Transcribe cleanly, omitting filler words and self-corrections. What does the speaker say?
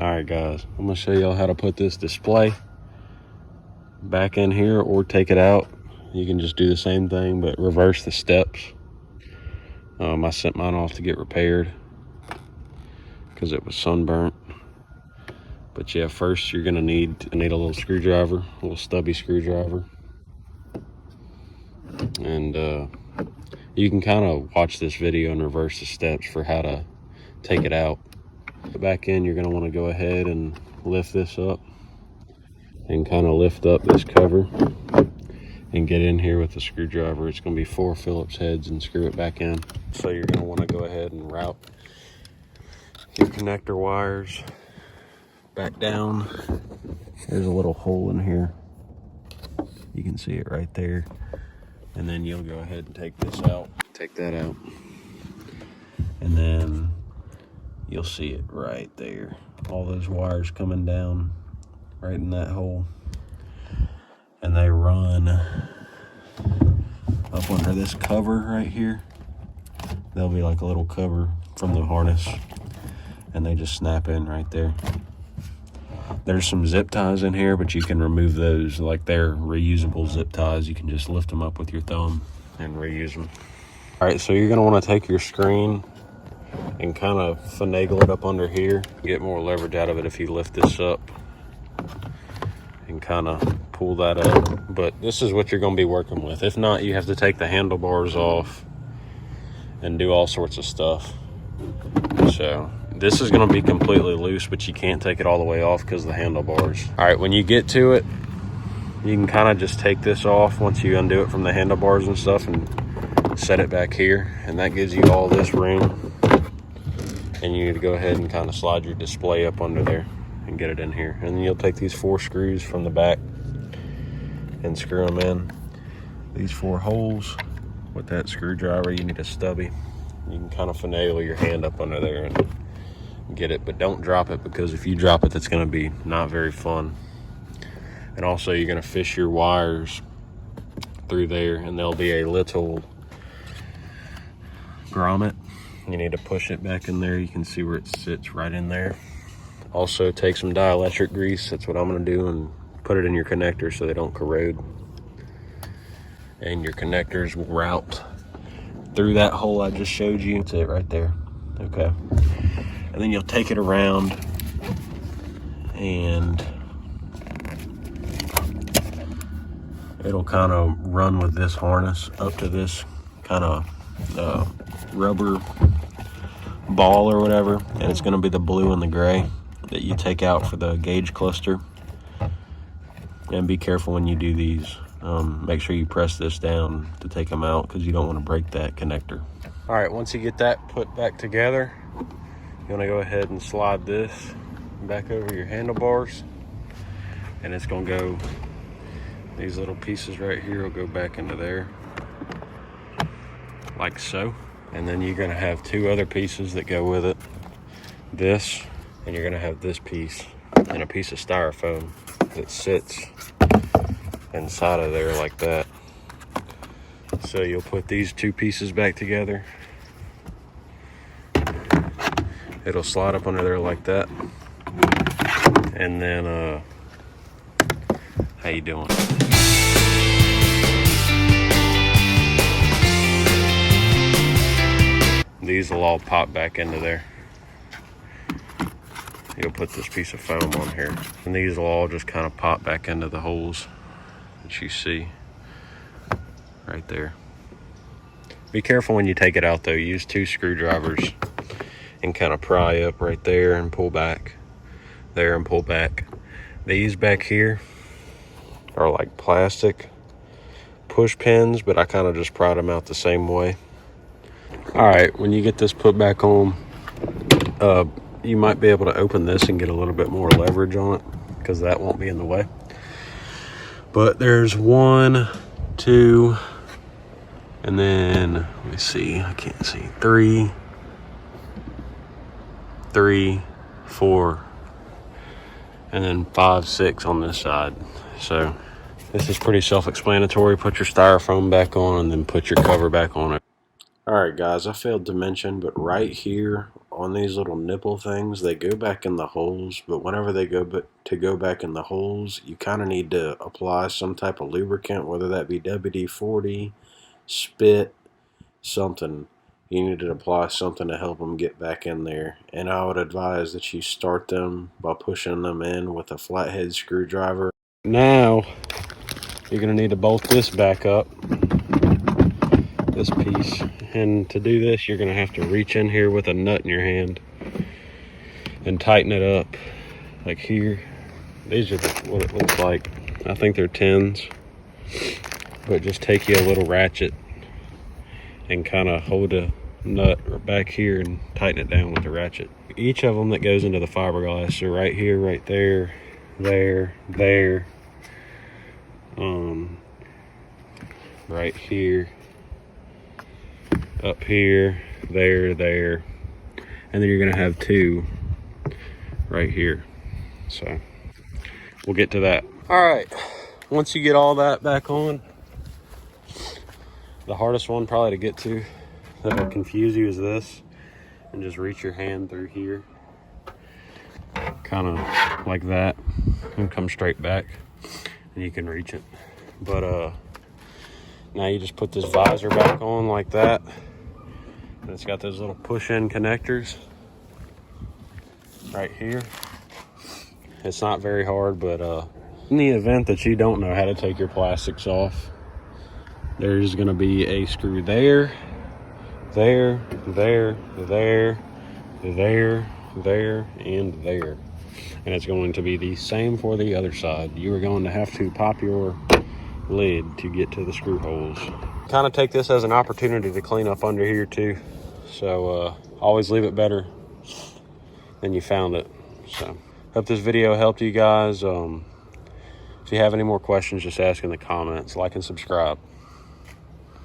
All right, guys, I'm gonna show y'all how to put this display back in here or take it out. You can just do the same thing, but reverse the steps. I sent mine off to get repaired because it was sunburnt. But yeah, first you're gonna need a little screwdriver, a little stubby screwdriver. And you can kind of watch this video and reverse the steps for how to take it out. Back in, you're gonna wanna go ahead and lift this up and kind of lift up this cover and get in here with the screwdriver. It's going to be 4 Phillips heads and screw it back in. So you're going to want to go ahead and route your connector wires back down. There's a little hole in here. You can see it right there. And then you'll go ahead and take this out. Take that out. And then you'll see it right there. All those wires coming down right in that hole. And they run up under this cover right here. There'll be like a little cover from the harness, and they just snap in right there. There's some zip ties in here, but you can remove those. Like, they're reusable zip ties. You can just lift them up with your thumb and reuse them. All right, so you're gonna wanna take your screen and kind of finagle it up under here. Get more leverage out of it if you lift this up and kind of pull that up. But this is what you're going to be working with. If not, you have to take the handlebars off and do all sorts of stuff. So this is going to be completely loose, but you can't take it all the way off because of the handlebars. All right, when you get to it, you can kind of just take this off once you undo it from the handlebars and stuff and set it back here, and that gives you all this room. And you need to go ahead and kind of slide your display up under there and get it in here. And then you'll take these 4 screws from the back and screw them in. These 4 holes with that screwdriver. You need a stubby. You can kind of finagle your hand up under there and get it, but don't drop it, because if you drop it, that's going to be not very fun. And also, you're going to fish your wires through there, and there'll be a little grommet. You need to push it back in there. You can see where it sits right in there. Also, take some dielectric grease. That's what I'm going to do, and put it in your connectors so they don't corrode. And your connectors will route through that hole I just showed you. That's it right there. Okay. And then you'll take it around and it'll kind of run with this harness up to this kind of rubber ball or whatever. And it's going to be the blue and the gray that you take out for the gauge cluster. And be careful when you do these. Make sure you press this down to take them out, because you don't want to break that connector. All right, once you get that put back together, you want to go ahead and slide this back over your handlebars, and it's going to go, these little pieces right here will go back into there like so. And then you're going to have 2 other pieces that go with it, this, and you're going to have this piece and a piece of styrofoam that sits inside of there like that. So you'll put these 2 pieces back together. It'll slide up under there like that. And then, how you doing? These will all pop back into there. You'll put this piece of foam on here, and these will all just kind of pop back into the holes that you see right there. Be careful when you take it out though. Use 2 screwdrivers and kind of pry up right there and pull back there and pull back. These back here are like plastic push pins, but I kind of just pried them out the same way. All right, when you get this put back on, you might be able to open this and get a little bit more leverage on it, because that won't be in the way. But there's 1, 2, and then, let me see, I can't see, 3, 4, and then 5, 6 on this side. So this is pretty self-explanatory. Put your styrofoam back on and then put your cover back on it. All right, guys, I failed to mention, but right here on these little nipple things, they go back in the holes, but whenever they go back in the holes, you kind of need to apply some type of lubricant, whether that be WD-40, spit, something. You need to apply something to help them get back in there. And I would advise that you start them by pushing them in with a flathead screwdriver. Now, you're going to need to bolt this back up, this piece. And to do this, you're going to have to reach in here with a nut in your hand and tighten it up, like here. These are what it looks like. I think they're 10s, but just take you a little ratchet and kind of hold a nut back here and tighten it down with a ratchet. Each of them that goes into the fiberglass, so right here, right there, there, right here, up here, there, and then you're gonna have 2 right here. So we'll get to that. All right, once you get all that back on, the hardest one probably to get to that'll confuse you is this, and just reach your hand through here, kind of like that, and come straight back, and you can reach it. But now you just put this visor back on like that, and it's got those little push-in connectors right here. It's not very hard, but in the event that you don't know how to take your plastics off, there's going to be a screw there, there, and there. And it's going to be the same for the other side. You are going to have to pop your lid to get to the screw holes. Kind of take this as an opportunity to clean up under here too. So always leave it better than you found it. So hope this video helped you guys. If you have any more questions, just ask in the comments. Like and subscribe.